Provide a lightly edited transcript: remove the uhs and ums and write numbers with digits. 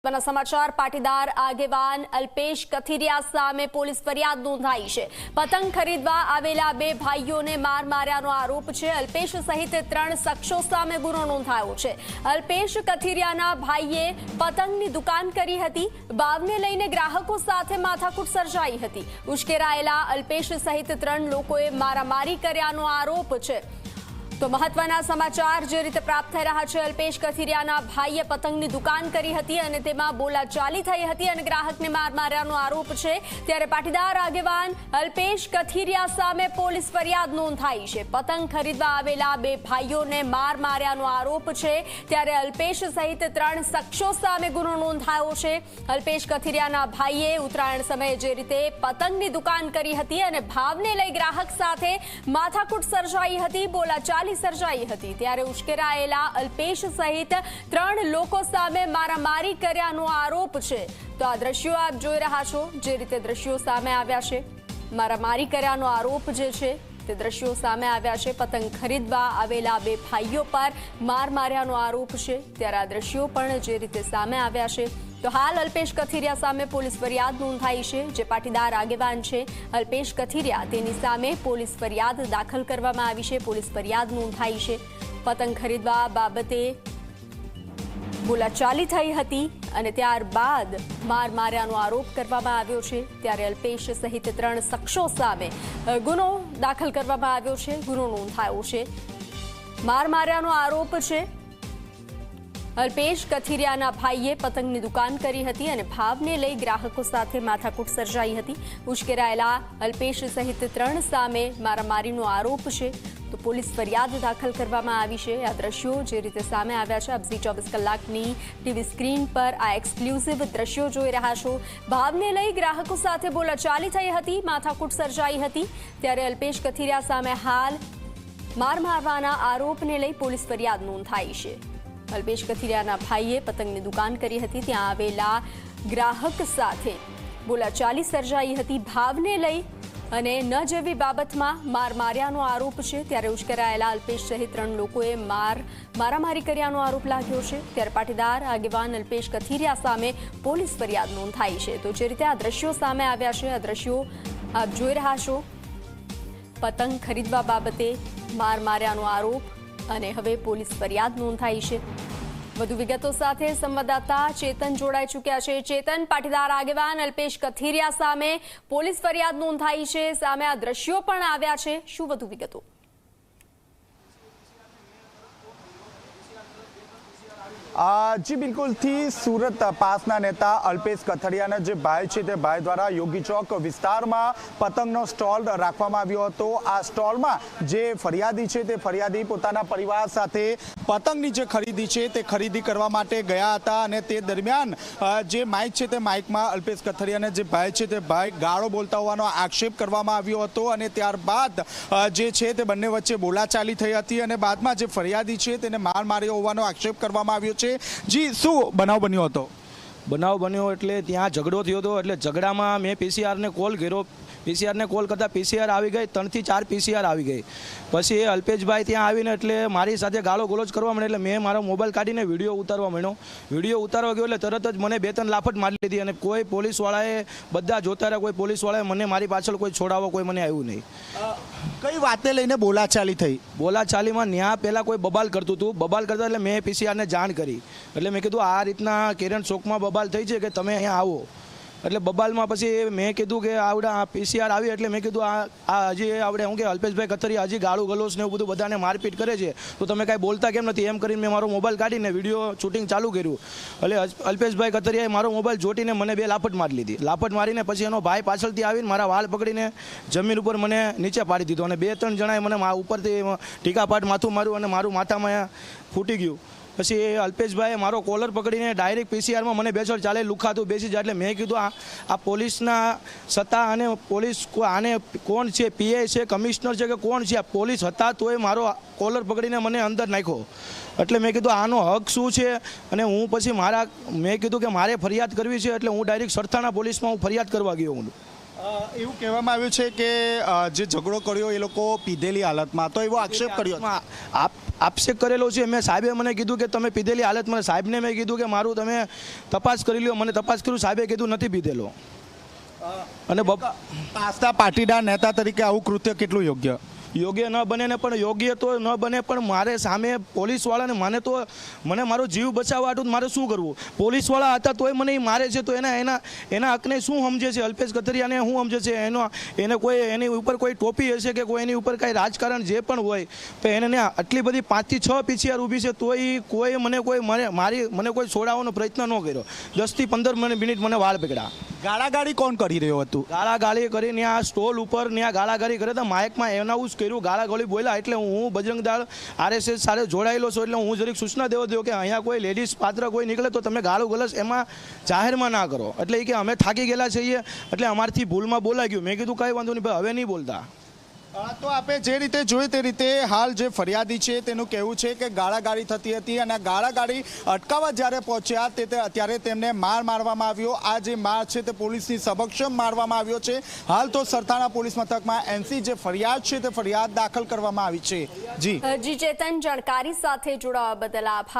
समाचार पाटीदार आगेवान अल्पेश कथीरिया सामे पोलीस फरियाद नोंधाई है। पतंग खरीदवा आवेला बे भाईओने मार मार्यानो आरोप है। अल्पेश सहित 3 शख्सों सामे गुनो नोंधायो है। अल्पेश कथीरियाना भाईए पतंगनी दुकान करी हती। बावने लईने ग्राहको साथे माथाकूट सर्जाई हती। उश्केरायेला अल्पेश सहित 3 लोकोए मारामारी कर्यानो आरोप है। तो महत्वना समाचार जे रीते प्राप्त थई रह्या छे। अल्पेश कथीरियाना भाईए पतंगनी दुकान करी हती अने तेमां बोलाचाली थई हती अने ग्राहकने मार मार्यानो आरोप छे। त्यारे पाटीदार આગેવાન अल्पेश कथीरिया सामे पोलीस फरियाद नोंधाई छे। पतंग खरीदवा आवेला बे भाईओने मार मार्यानो आरोप छे। त्यारे अल्पेश सहित 3 शख्सो सामे गुनो नोंधायो छे। अल्पेश कथीरियाना भाईए उतरायण समये जे रीते पतंगनी दुकान करी हती अने भावने लई ग्राहक साथे माथाकूट सर्जाई हती, बोलाचाली सर्जाई हती। त्यारे उश्केरायेला अल्पेश सहित 3 लोको सामे मारामारी कर्यानो आरोप छे। तो आ दृश्यो आप जोई रह्या छो। जे रीते दृश्यो सामे आव्या छे, मारामारी कर्यानो आरोप जे छे ते दृश्यो सामे आव्या छे। पतंग खरीदवा आवेला बे भाईओ पर मार मार्यानो आरोप छे। त्यारे आ दृश्यो पण जे रीते सामे आव्या छे। तो हाल अल्पेश कथीरिया सामे पोलीस फरियाद नोंधाई है। जे पाटीदार આગેવાન છે अल्पेश कथीरिया तेनी सामे पोलीस फरियाद दाखल करवामां आवी छे। पोलीस फरियाद नोंधाई है। पतंग खरीदवा बाबते बोलाचाली थई हती अने त्यारबाद मार मार्यानो आरोप करवामां आव्यो छे। त्यारे अल्पेश सहित 3 शख्सो सामे गुनो दाखल करवामां आव्यो छे। गुनो नोंधायो छे। मार मार्यानो आरोप छे। अल्पेश कथीरियाना भाईए पतंगनी दुकान करी हती अने भावने लई ग्राहको साथे माथाकूट सर्जाई हती। उश्केरायेला अल्पेश सहित 3 सामे मारामारीनो आरोप छे। तो पोलीस फरियाद दाखल करवामां आवी छे। आ दृश्यो जे रीते सामे आव्या छे, आप 24 कलाकनी टीवी स्क्रीन पर आ एक्सक्लूसिव दृश्यो जोई रह्या छो। भावने लई ग्राहको साथे बोलाचाली थई हती, माथाकूट सर्जाई हती। त्यारे अल्पेश कथीरिया सामे हाल मार मारवाना आरोपने लई पोलीस फरियाद नोंधाई छे। अल्पेश कथीरियाना भाईए पतंगनी दुकान करी हती। त्यां आवेला ग्राहक साथे बोलाचाली सर्जाई हती भावने लई अने न जेवी बाबतमां मार मार्यानो आरोप छे। त्यारे उश्केरायेला अल्पेश सहित 3 लोकोए मारामारी कर्यानो आरोप लाग्यो छे। त्यारे पाटीदार આગેવાન अल्पेश कथीरिया सामे पोलीस फरियाद नोंधाई छे। तो जे रीते आ दृश्यो सामे आव्या छे, आ दृश्यो आप जोई रह्या छो। पतंग खरीदवा बाबते मार मार्यानो आरोप અને હવે પોલીસ ફરિયાદ નોંધાઈ છે। વધુ વિગતો સાથે સંવાદદાતા ચેતન જોડાઈ ચૂક્યા છે। ચેતન, પાટીદાર આગેવાન અલ્પેશ કથીરિયા સામે પોલીસ ફરિયાદ નોંધાઈ છે, સામે આ દ્રશ્યો પણ આવ્યા છે, શું વધુ વિગતો? जी बिल्कुल थी। सूरत पासना नेता अल्पेश कथीरियाना जे भाई छे ते भाई द्वारा योगी चौक विस्तार में पतंगनो स्टॉल राखवामां आव्यो हतो। आ स्टॉल में जे फरियादी छे ते फरियादी पोताना परिवार साथे पतंगनी जे खरीदी छे ते खरीदी करवा माटे गया हता अने ते दरमियान जे माइक छे ते माइक में अल्पेश कथीरियाना जे भाई छे ते भाई गाळो बोलता होवानो आक्षेप करवामां आव्यो हतो अने त्यारबाद जे छे ते बंने वच्चे बोलाचाली थई हती अने बादमां जे फरियादी छे तेने मार मार्यो होवानो आक्षेप करवामां आव्यो छे। जी शू बनाव बन्यो हतो? बनाव बन्यो एटले त्यां झगड़ो थयो हतो। एटले झगड़ामां मैं पीसीआर ने कॉल कर्यो। पीसीआर ने कॉल करता पीसीआर आई गई, 3 થી 4 पीसीआर आई गई। पछी अल्पेशभाई त्यां आवीने एटले मारी साथे गाळो गलोच करवा मळ्यो। एटले मैं मारो मोबाइल काढीने विडियो उतारवा मळ्यो। विडियो उतारवा गयो एटले तरत ज मने 2-3 लाफट मारी लीधी अने कोई पोलीसवाळाए बधा जोता रह्या, कोई पोलीसवाळाए मने मारी पाछळ कोई छोडावो कोई मने आव्युं नहीं। कई वाते लईने बोलाचाली थई? बोलाचालीमां न्या पहेला कोई बबाल करतुं हतुं। बबाल करता एटले मैं पीसीआर ने जाण करी। एटले मैं कीधुं आ रीतना किरण चौकमां बबाल थई छे के તમે અહીંયા આવો। એટલે બબાલમાં પછી મેં કીધું કે આવડા પીસીઆર આવી એટલે મેં કીધું આ હજી આપણે શું કે અલ્પેશભાઈ કથીરિયા હજી ગાળું ગલોચ ને એવું બધું બધાને મારપીટ કરે છે, તો તમે કાંઈ બોલતા કેમ નથી? એમ કરીને મેં મારો મોબાઈલ કાઢીને વિડીયો શૂટિંગ ચાલુ કર્યું। એટલે અલ્પેશભાઈ કથીરિયાએ મારો મોબાઈલ જોટીને મને 2 લાફટ મારી લીધી। લાફટ મારીને પછી એનો ભાઈ પાછળથી આવીને મારા વાળ પકડીને જમીન ઉપર મને નીચે પાડી દીધો અને 2-3 જણાએ મને ઉપરથી ટીકાપાટ માથું માર્યું અને મારું માથામાં ફૂટી ગયું। પછી અલ્પેશભાઈએ મારો કોલર પકડીને ડાયરેક્ટ પીસીઆરમાં મને બેસડ ચાલે લુખાતું બેસી જાય। એટલે મેં કીધું આ પોલીસના સત્તા અને પોલીસ આને કોણ છે? પીઆઈ છે, કમિશનર છે કે કોણ છે? આ પોલીસ હતા તોય મારો કોલર પકડીને મને અંદર નાખ્યો। એટલે મેં કીધું આનો હક શું છે? અને હું પછી મેં કીધું કે મારે ફરિયાદ કરવી છે એટલે હું ડાયરેક્ટ સરથાણા પોલીસમાં હું ફરિયાદ કરવા ગયો હું। એવું કહેવામાં આવ્યું છે કે જે ઝઘડો કર્યો એ લોકો પીધેલી હાલતમાં, તો એવો આક્ષેપ કર્યો. આક્ષેપ કરેલો છે. મેં સાહેબે મને કીધું કે તમે પીધેલી હાલતમાં, સાહેબને મેં કીધું કે મારું તમે તપાસ કરી લ્યો. મને તપાસ કર્યું, સાહેબે કીધું નથી પીધેલો. અને પાસના પાટીદાર નેતા તરીકે આવું કૃત્ય કેટલું યોગ્ય ન બને ને, પણ યોગ્ય તો ન બને, પણ મારે સામે પોલીસવાળાને મને મારો જીવ બચાવવા હતું મારે શું કરવું? પોલીસવાળા હતા તોય મને મારે છે, તો એના હકને શું સમજે છે? અલ્પેશ કથિરિયાને શું સમજે છે? એને કોઈ એની ઉપર કોઈ ટોપી હશે કે કોઈ એની ઉપર કાંઈ રાજકારણ જે પણ હોય, તો એને આટલી બધી 5 થી 6 પીસીઆર ઊભી છે, તોય કોઈ મને કોઈ છોડાવવાનો પ્રયત્ન ન કર્યો. 10 થી 15 મિનિટ મને વાળ પકડ્યા. ગાળાગાળી કોણ કરી રહ્યો હતું? ગાળાગાળી કરીને આ સ્ટોલ ઉપર ત્યાં ગાળાગાળી કરે તો માઇકમાં એનાઉન્સ કર્યું, ગાળાગાળી બોલ્યા. એટલે હું બજરંગ દળ RSS સાથે જોડાયેલો છું, એટલે હું જરીક સૂચના દેવો દઉં કે અહીંયા કોઈ લેડીઝ પાત્ર કોઈ નીકળે તો તમે ગાળો ગલસ એમાં જાહેરમાં ના કરો. એટલે કે અમે થાકી ગયેલા છીએ, એટલે અમારથી ભૂલમાં બોલાઈ ગયું. મેં કીધું કંઈ વાંધો નહીં ભાઈ, હવે નહીં બોલતા. તો આપણે જે રીતે જોઈ તે રીતે હાલ જે ફરિયાદી છે તેનું કહેવું છે કે ગાળાગાળી થતી હતી અને ગાળાગાળી અટકાવવા જ્યારે પહોંચ્યા ત્યારે તેમને મારવામાં આવ્યો. આ જે માર છે તે પોલીસની સમક્ષ મારવામાં આવ્યો છે. હાલ તો સરથાણા પોલીસ મથકમાં NC જે ફરિયાદ છે તે ફરિયાદ દાખલ કરવામાં આવી છે. જી ચેતન, જાણકારી સાથે જોડાવા બદલ આભાર.